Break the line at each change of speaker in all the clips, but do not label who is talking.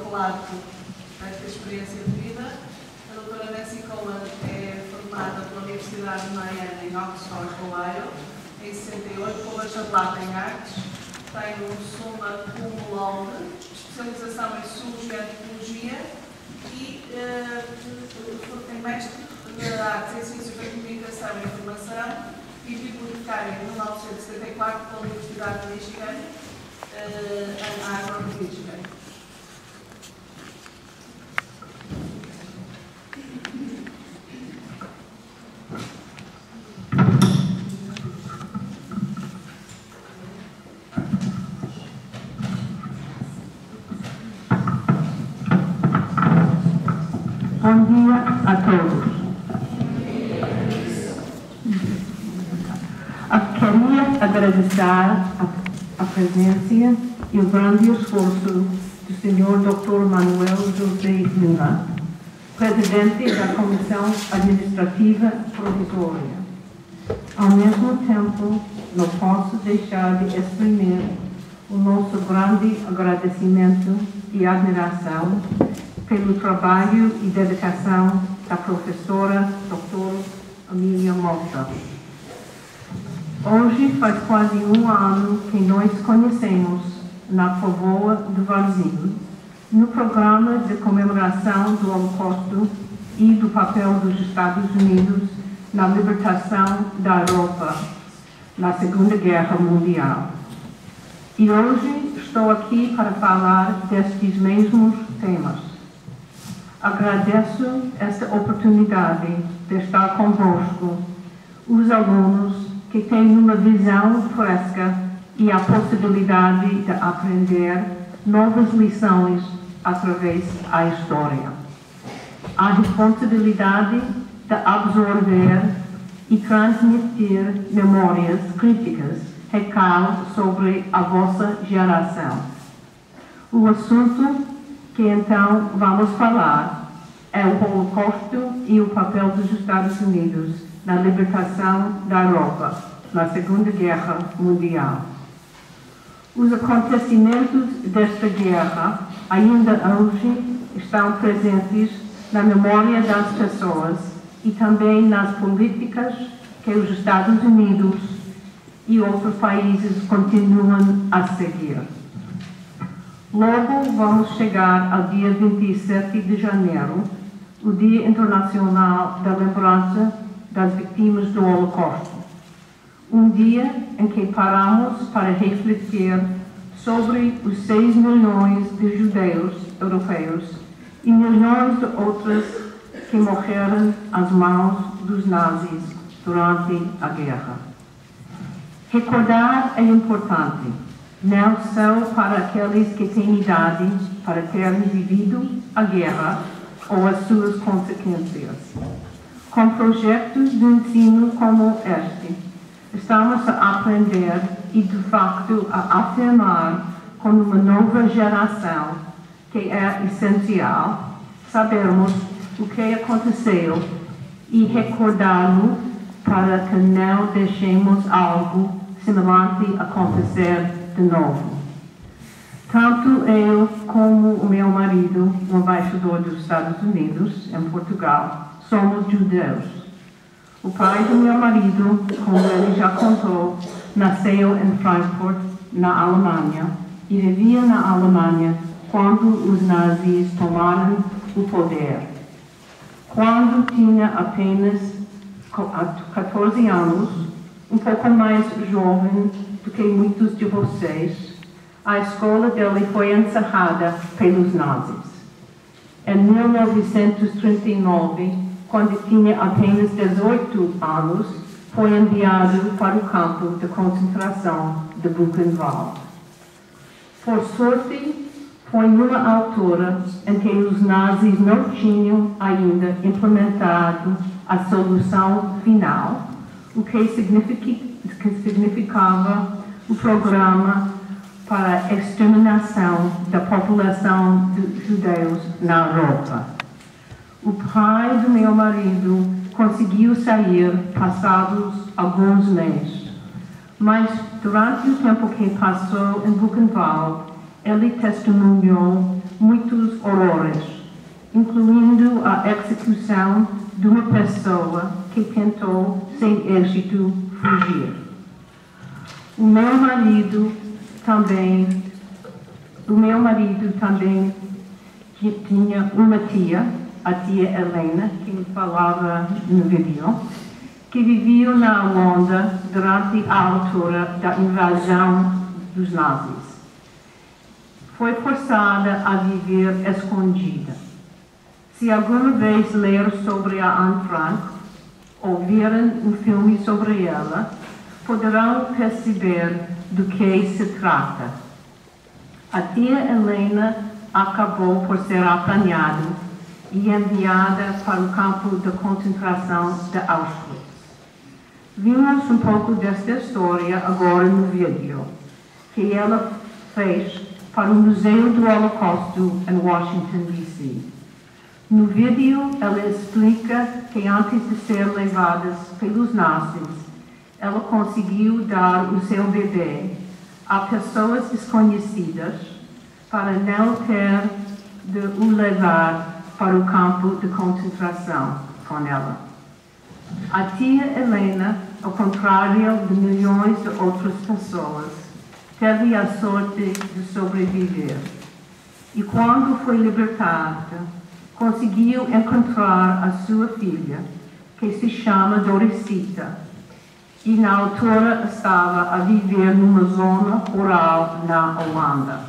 falar desta experiência de vida. A doutora Nancy Cohen é formada pela Universidade de Miami em Oxford, Ohio, em 68, com bacharelato em artes. Tem um summa cum laude, especialização em Sociologia e Antropologia e tem mestre de Artes em Ciências da Comunicação e Informação e bibliotecária em 1974 pela Universidade de Michigan, em Ann Arbor, Michigan.
Bom dia a todos. Queria agradecer a presença e o grande esforço do Sr. Dr. Manuel José Lima, presidente da Comissão Administrativa Provisória. Ao mesmo tempo, não posso deixar de exprimir o nosso grande agradecimento e admiração pelo trabalho e dedicação da professora Dr. Amelia Mota. Hoje faz quase um ano que nós conhecemos na Povoa do Varzim, no programa de comemoração do Holocausto e do papel dos Estados Unidos na libertação da Europa na Segunda Guerra Mundial. E hoje estou aqui para falar destes mesmos temas. Agradeço esta oportunidade de estar convosco, os alunos que têm uma visão fresca e a possibilidade de aprender novas lições através da história. A responsabilidade de absorver e transmitir memórias críticas recai sobre a vossa geração. O assunto que então vamos falar é o Holocausto e o papel dos Estados Unidos na libertação da Europa na Segunda Guerra Mundial. Os acontecimentos desta guerra ainda hoje estão presentes na memória das pessoas e também nas políticas que os Estados Unidos e outros países continuam a seguir. Logo vamos chegar ao dia 27 de janeiro, o Dia Internacional da Lembrança das Vítimas do Holocausto. Um dia em que paramos para refletir sobre os 6 milhões de judeus europeus e milhões de outros que morreram às mãos dos nazis durante a guerra. Recordar é importante, não só para aqueles que têm idade para terem vivido a guerra ou as suas consequências. Com projetos de ensino como este, estamos a aprender e, de facto, a afirmar com uma nova geração que é essencial sabermos o que aconteceu e recordá-lo para que não deixemos algo semelhante acontecer de novo. Tanto eu como o meu marido, o embaixador dos Estados Unidos em Portugal, somos judeus. O pai do meu marido, como ele já contou, nasceu em Frankfurt, na Alemanha, e vivia na Alemanha quando os nazis tomaram o poder. Quando tinha apenas 14 anos, um pouco mais jovem do que muitos de vocês, a escola dele foi encerrada pelos nazis. Em 1939, quando tinha apenas 18 anos, foi enviado para o campo de concentração de Buchenwald. Por sorte, foi numa altura em que os nazis não tinham ainda implementado a solução final, o que significava o programa para a exterminação da população de judeus na Europa. O pai do meu marido conseguiu sair passados alguns meses, mas durante o tempo que passou em Buchenwald, ele testemunhou muitos horrores, incluindo a execução de uma pessoa que tentou, sem êxito, fugir. O meu marido também tinha uma tia, a tia Helena, que falava no vídeo, que vivia na Holanda durante a altura da invasão dos nazis. Foi forçada a viver escondida. Se alguma vez ler sobre a Anne Frank ou viram um filme sobre ela, poderão perceber do que se trata. A tia Helena acabou por ser apanhada e enviada para o campo de concentração de Auschwitz. Vimos um pouco desta história agora no vídeo, que ela fez para o Museu do Holocausto em Washington, D.C. No vídeo, ela explica que antes de ser levada pelos nazis, ela conseguiu dar o seu bebê a pessoas desconhecidas para não ter de o levar para o campo de concentração com ela. A tia Helena, ao contrário de milhões de outras pessoas, teve a sorte de sobreviver. E quando foi libertada, conseguiu encontrar a sua filha, que se chama Doricita, e na altura estava a viver numa zona rural na Holanda.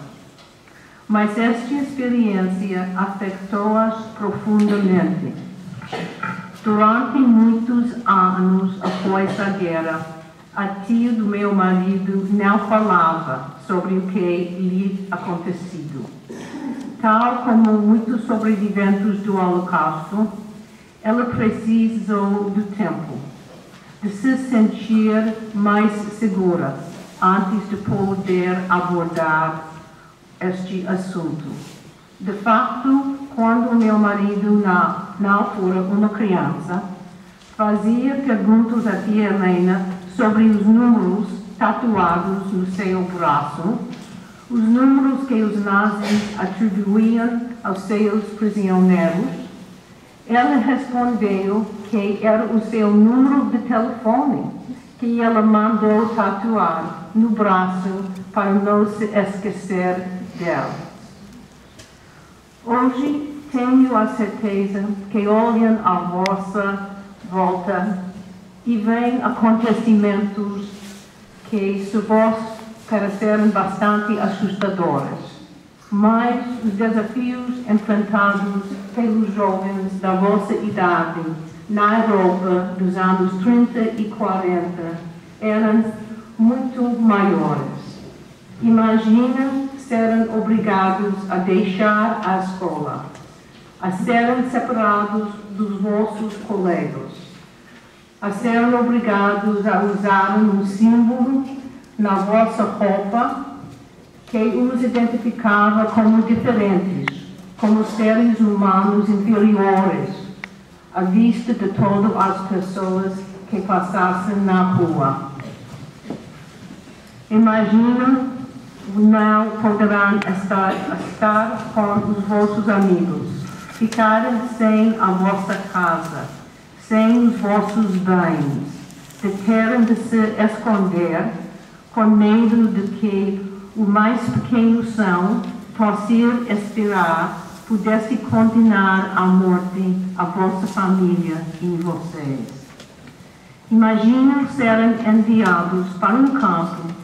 Mas esta experiência afetou-as profundamente. Durante muitos anos após a guerra, a tia do meu marido não falava sobre o que lhe acontecido. Tal como muitos sobreviventes do Holocausto, ela precisou do tempo, de se sentir mais segura antes de poder abordar este assunto. De facto, quando o meu marido, na altura uma criança, fazia perguntas à tia Helena sobre os números tatuados no seu braço, os números que os nazis atribuíam aos seus prisioneiros, ela respondeu que era o seu número de telefone que ela mandou tatuar no braço para não se esquecer dela. Hoje tenho a certeza que olham à vossa volta e veem acontecimentos que se vos parecerem bastante assustadores, mas os desafios enfrentados pelos jovens da vossa idade na Europa dos anos 30 e 40 eram muito maiores. Imaginem serem obrigados a deixar a escola, a serem separados dos vossos colegas, a serem obrigados a usar um símbolo na vossa roupa que os identificava como diferentes, como seres humanos inferiores, à vista de todas as pessoas que passassem na rua. Imaginem, não poderão estar com os vossos amigos, ficarem sem a vossa casa, sem os vossos bens, de terem de se esconder com medo de que o mais pequeno som possa expirar, pudesse condenar à morte a vossa família e vocês. Imaginem serem enviados para um campo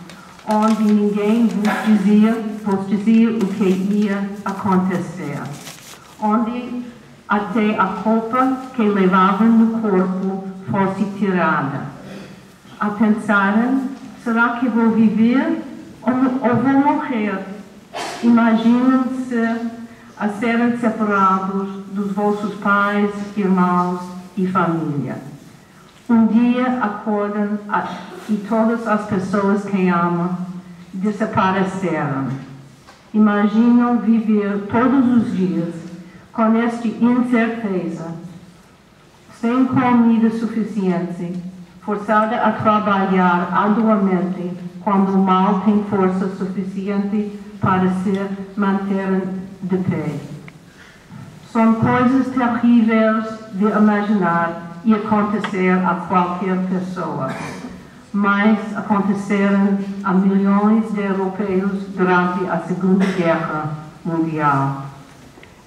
onde ninguém vos dizia o que ia acontecer, onde até a roupa que levavam no corpo fosse tirada. A pensarem, será que vou viver ou vou morrer? Imaginem-se a serem separados dos vossos pais, irmãos e família. Um dia acordam e todas as pessoas que amam desapareceram. Imaginam viver todos os dias com esta incerteza, sem comida suficiente, forçada a trabalhar arduamente quando o mal tem força suficiente para se manterem de pé. São coisas terríveis de imaginar e acontecer a qualquer pessoa, mas aconteceram a milhões de europeus durante a Segunda Guerra Mundial.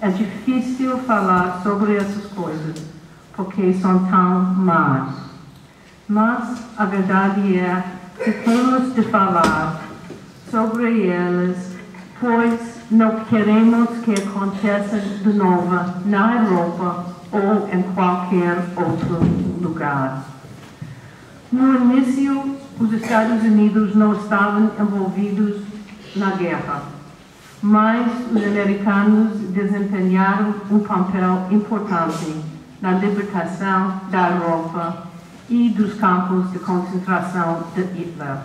É difícil falar sobre essas coisas, porque são tão más. Mas a verdade é que temos de falar sobre elas, pois não queremos que aconteça de novo na Europa ou em qualquer outro lugar. No início, os Estados Unidos não estavam envolvidos na guerra, mas os americanos desempenharam um papel importante na libertação da Europa e dos campos de concentração de Hitler.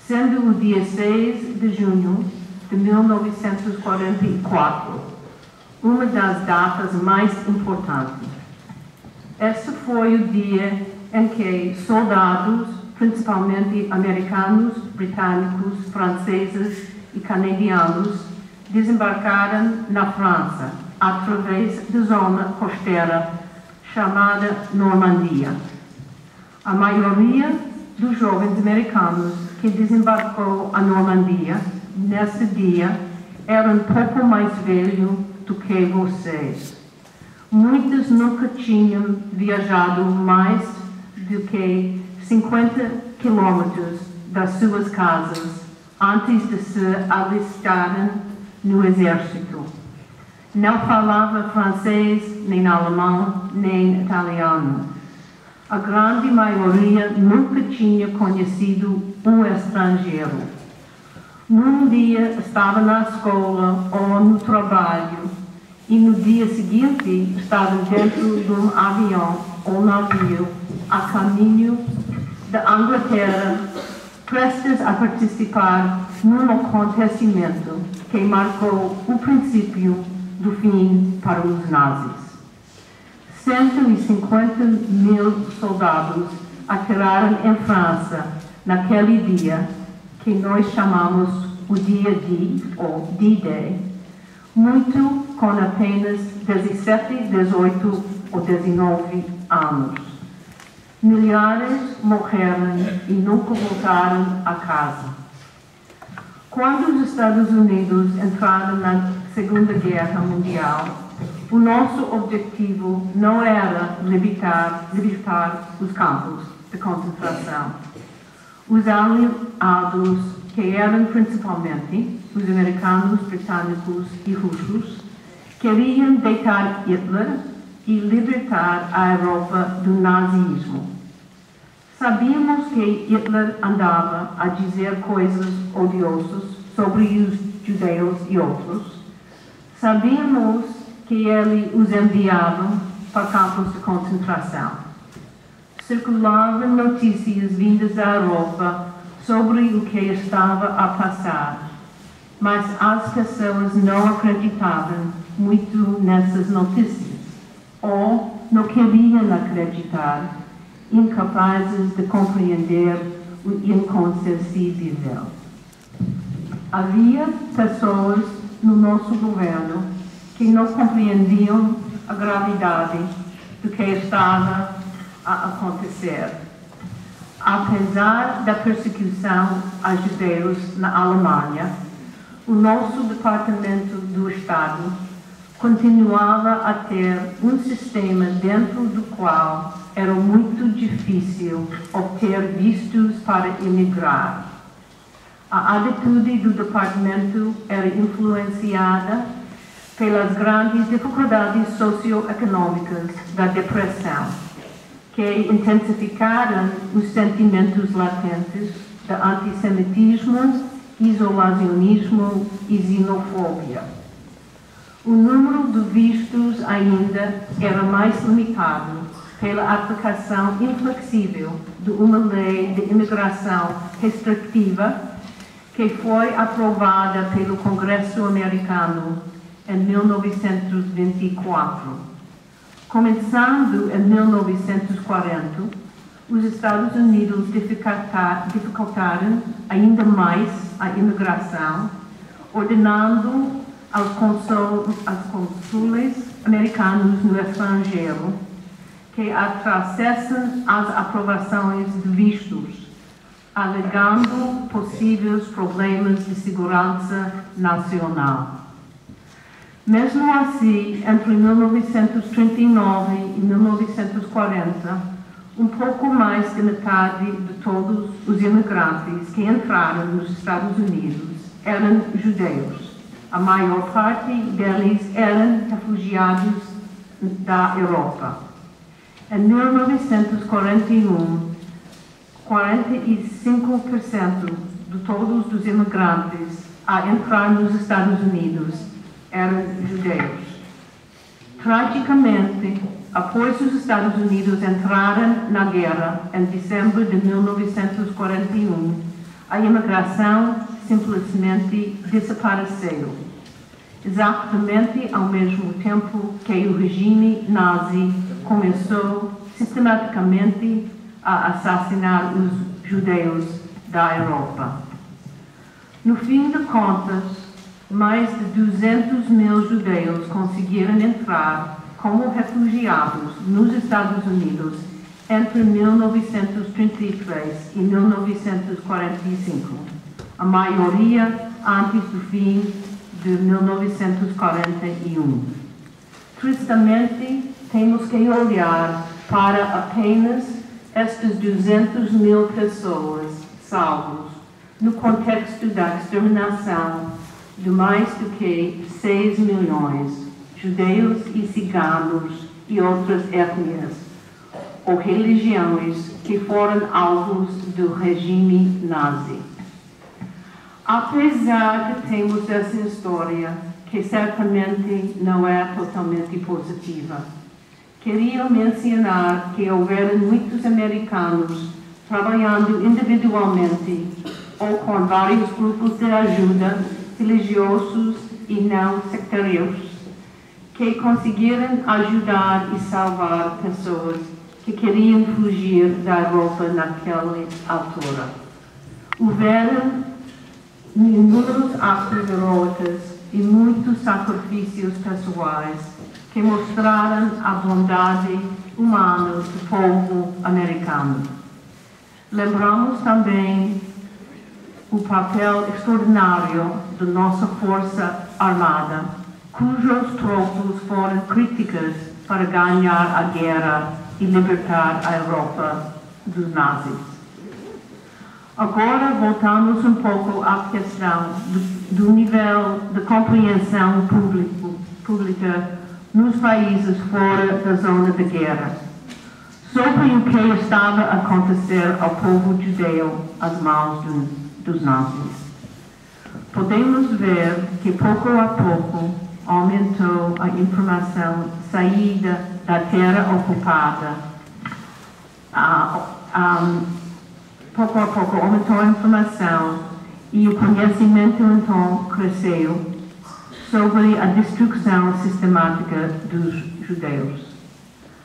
Sendo o dia 6 de junho de 1944 uma das datas mais importantes. Este foi o dia em que soldados, principalmente americanos, britânicos, franceses e canadianos, desembarcaram na França, através da zona costeira chamada Normandia. A maioria dos jovens americanos que desembarcou a Normandia nesse dia eram um pouco mais velhos do que vocês. Muitos nunca tinham viajado mais do que 50 quilômetros das suas casas antes de se alistarem no exército. Não falava francês, nem alemão, nem italiano. A grande maioria nunca tinha conhecido um estrangeiro. Num dia estava na escola ou no trabalho e no dia seguinte estavam dentro de um avião ou navio a caminho da Inglaterra, prestes a participar num acontecimento que marcou o princípio do fim para os nazis. 150 mil soldados atiraram em França naquele dia, que nós chamamos o dia D, ou D-Day, muito com apenas 17, 18 ou 19 anos. Milhares morreram e nunca voltaram a casa. Quando os Estados Unidos entraram na Segunda Guerra Mundial, o nosso objetivo não era libertar os campos de concentração. Os aliados, que eram principalmente os americanos, britânicos e russos, queriam deitar Hitler e libertar a Europa do nazismo. Sabíamos que Hitler andava a dizer coisas odiosas sobre os judeus e outros. Sabíamos que ele os enviava para campos de concentração. Circulavam notícias vindas da Europa sobre o que estava a passar, mas as pessoas não acreditavam muito nessas notícias, ou não queriam acreditar, incapazes de compreender o inconcebível. Havia pessoas no nosso governo que não compreendiam a gravidade do que estava a acontecer. Apesar da perseguição a judeus na Alemanha, o nosso Departamento do Estado continuava a ter um sistema dentro do qual era muito difícil obter vistos para emigrar. A atitude do departamento era influenciada pelas grandes dificuldades socioeconômicas da depressão, que intensificaram os sentimentos latentes de antissemitismo, isolacionismo e xenofobia. O número de vistos ainda era mais limitado pela aplicação inflexível de uma lei de imigração restritiva que foi aprovada pelo Congresso americano em 1924. Começando em 1940, os Estados Unidos dificultaram ainda mais a imigração, ordenando aos cônsules americanos no estrangeiro que atrasassem as aprovações de vistos, alegando possíveis problemas de segurança nacional. Mesmo assim, entre 1939 e 1940, um pouco mais de metade de todos os imigrantes que entraram nos Estados Unidos eram judeus. A maior parte deles eram refugiados da Europa. Em 1941, 45% de todos os imigrantes a entrar nos Estados Unidos eram judeus. Tragicamente, após os Estados Unidos entrarem na guerra em dezembro de 1941, a imigração simplesmente desapareceu, exatamente ao mesmo tempo que o regime nazi começou sistematicamente a assassinar os judeus da Europa. No fim de contas, mais de 200 mil judeus conseguiram entrar como refugiados nos Estados Unidos entre 1933 e 1945, a maioria antes do fim de 1941. Tristemente, temos que olhar para apenas estas 200 mil pessoas salvos no contexto da exterminação de mais do que 6 milhões judeus e ciganos e outras etnias ou religiões que foram alvos do regime nazi. Apesar de termos essa história, que certamente não é totalmente positiva, queria mencionar que houveram muitos americanos trabalhando individualmente ou com vários grupos de ajuda religiosos e não sectários que conseguiram ajudar e salvar pessoas que queriam fugir da Europa naquela altura. Houveram inúmeros atos heróicos e muitos sacrifícios pessoais que mostraram a bondade humana do povo americano. Lembramos também o papel extraordinário da nossa Força Armada, cujos tropas foram críticas para ganhar a guerra e libertar a Europa dos nazis. Agora voltamos um pouco à questão do nível de compreensão pública nos países fora da zona de guerra sobre o que estava a acontecer ao povo judeu às mãos dos nazis. Podemos ver que pouco a pouco aumentou a informação saída da terra ocupada. Pouco a pouco aumentou a informação e o conhecimento então cresceu sobre a destruição sistemática dos judeus.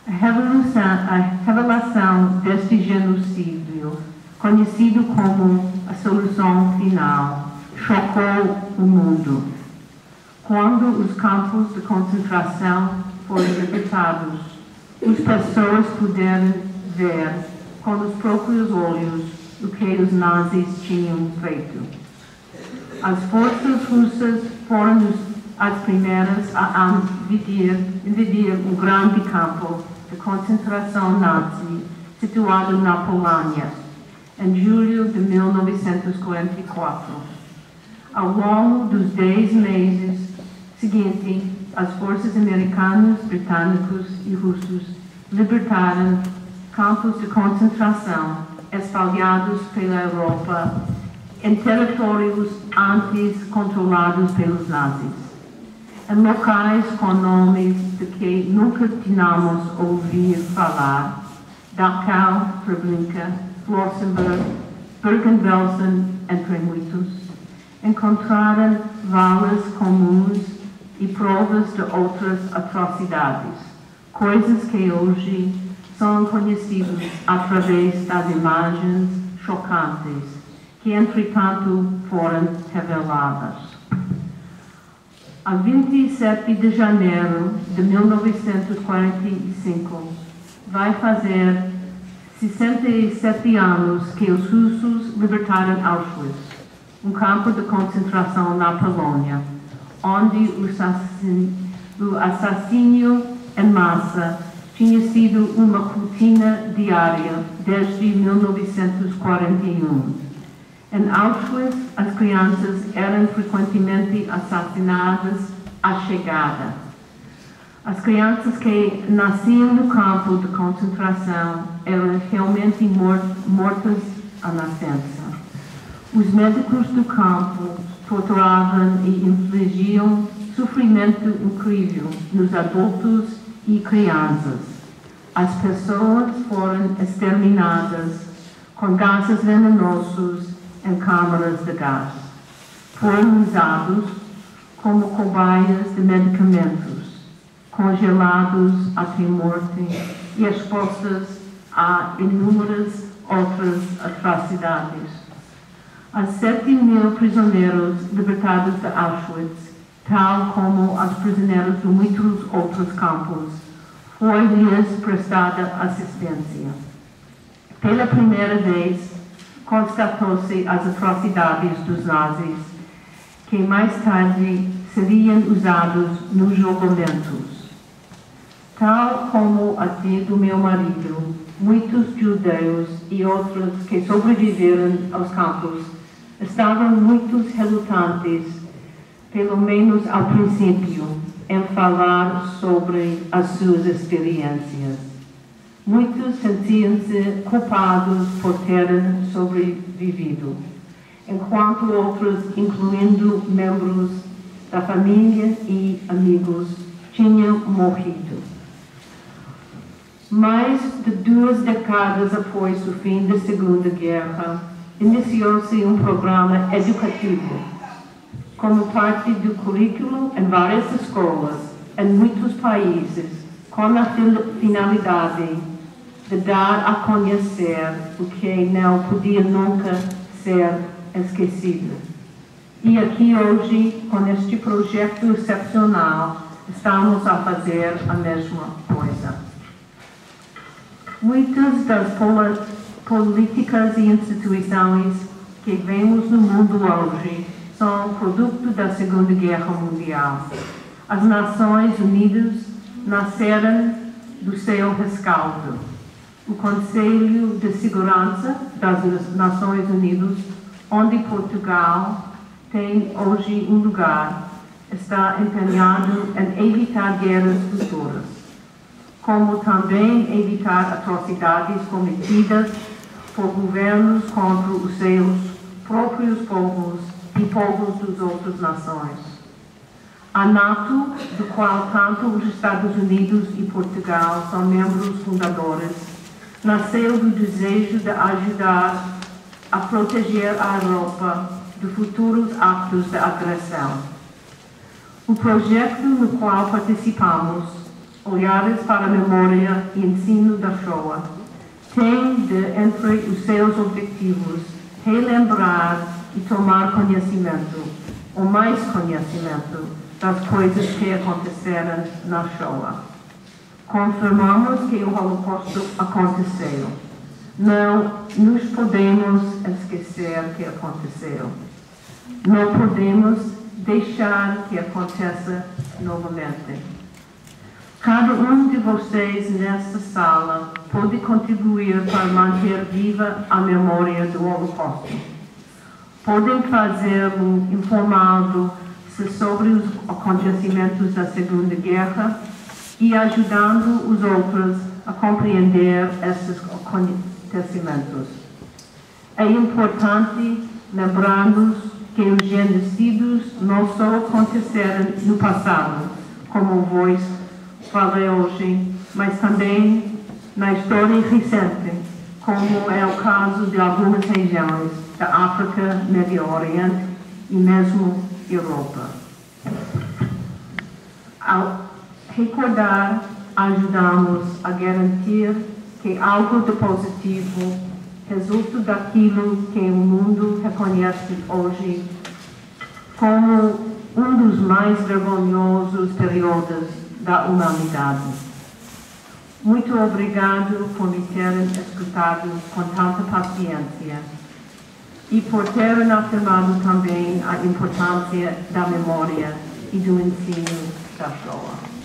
A revelação deste genocídio, conhecido como a solução final, chocou o mundo. Quando os campos de concentração foram libertados, as pessoas puderam ver com os próprios olhos o que os nazis tinham feito. As forças russas foram as primeiras a invadir um grande campo de concentração nazi situado na Polônia, em julho de 1944. Ao longo dos 10 meses seguintes, as forças americanas, britânicos e russos libertaram campos de concentração espalhados pela Europa em territórios antes controlados pelos nazis, em locais com nomes de que nunca tínhamos ouvido falar: Dachau, Treblinka, Flossenburg, Bergen-Belsen, entre muitos. Encontraram valas comuns e provas de outras atrocidades, coisas que hoje são conhecidas através das imagens chocantes que, entretanto, foram reveladas. A 27 de janeiro de 1945, vai fazer 67 anos que os russos libertaram Auschwitz, um campo de concentração na Polônia, onde o assassínio em massa tinha sido uma rotina diária desde 1941. Em Auschwitz, as crianças eram frequentemente assassinadas à chegada. As crianças que nasciam no campo de concentração eram realmente mortas à nascença. Os médicos do campo torturavam e infligiam sofrimento incrível nos adultos e crianças. As pessoas foram exterminadas com gases venenosos em câmaras de gás. Foram usados como cobaias de medicamentos, congelados até morte e expostos a inúmeras outras atrocidades. As 7.000 prisioneiros libertados de Auschwitz, tal como os prisioneiros de muitos outros campos, foi-lhes prestada assistência. Pela primeira vez, constatou-se as atrocidades dos nazis, que mais tarde seriam usados nos julgamentos. Tal como a tia do meu marido, muitos judeus e outros que sobreviveram aos campos estavam muito relutantes, pelo menos ao princípio, em falar sobre as suas experiências. Muitos sentiam-se culpados por terem sobrevivido, enquanto outros, incluindo membros da família e amigos, tinham morrido. Mais de 2 décadas após o fim da Segunda Guerra, iniciou-se um programa educativo, como parte do currículo em várias escolas, em muitos países, com a finalidade de dar a conhecer o que não podia nunca ser esquecido. E aqui hoje, com este projeto excepcional, estamos a fazer a mesma coisa. Muitas das políticas e instituições que vemos no mundo hoje são produto da Segunda Guerra Mundial. As Nações Unidas nasceram do seu rescaldo. O Conselho de Segurança das Nações Unidas, onde Portugal tem hoje um lugar, está empenhado em evitar guerras futuras, como também evitar atrocidades cometidas por governos contra os seus próprios povos e povos das outras nações. A NATO, do qual tanto os Estados Unidos e Portugal são membros fundadores, nasceu do desejo de ajudar a proteger a Europa de futuros atos de agressão. O projeto no qual participamos, Olhares para a Memória e Ensino da Shoah, tem entre os seus objetivos relembrar e tomar conhecimento, ou mais conhecimento, das coisas que aconteceram na Shoah. Confirmamos que o Holocausto aconteceu. Não nos podemos esquecer que aconteceu. Não podemos deixar que aconteça novamente. Cada um de vocês nesta sala pode contribuir para manter viva a memória do Holocausto. Podem fazê-lo informando-se sobre os acontecimentos da Segunda Guerra e ajudando os outros a compreender esses acontecimentos. É importante lembrarmos que os genocídios não só aconteceram no passado, como vós falei hoje, mas também na história recente, como é o caso de algumas regiões da África, Médio Oriente e mesmo Europa. Ao recordar, ajudamos a garantir que algo de positivo resulta daquilo que o mundo reconhece hoje como um dos mais vergonhosos períodos da humanidade. Muito obrigado por me terem escutado com tanta paciência e por terem afirmado também a importância da memória e do ensino da Shoah.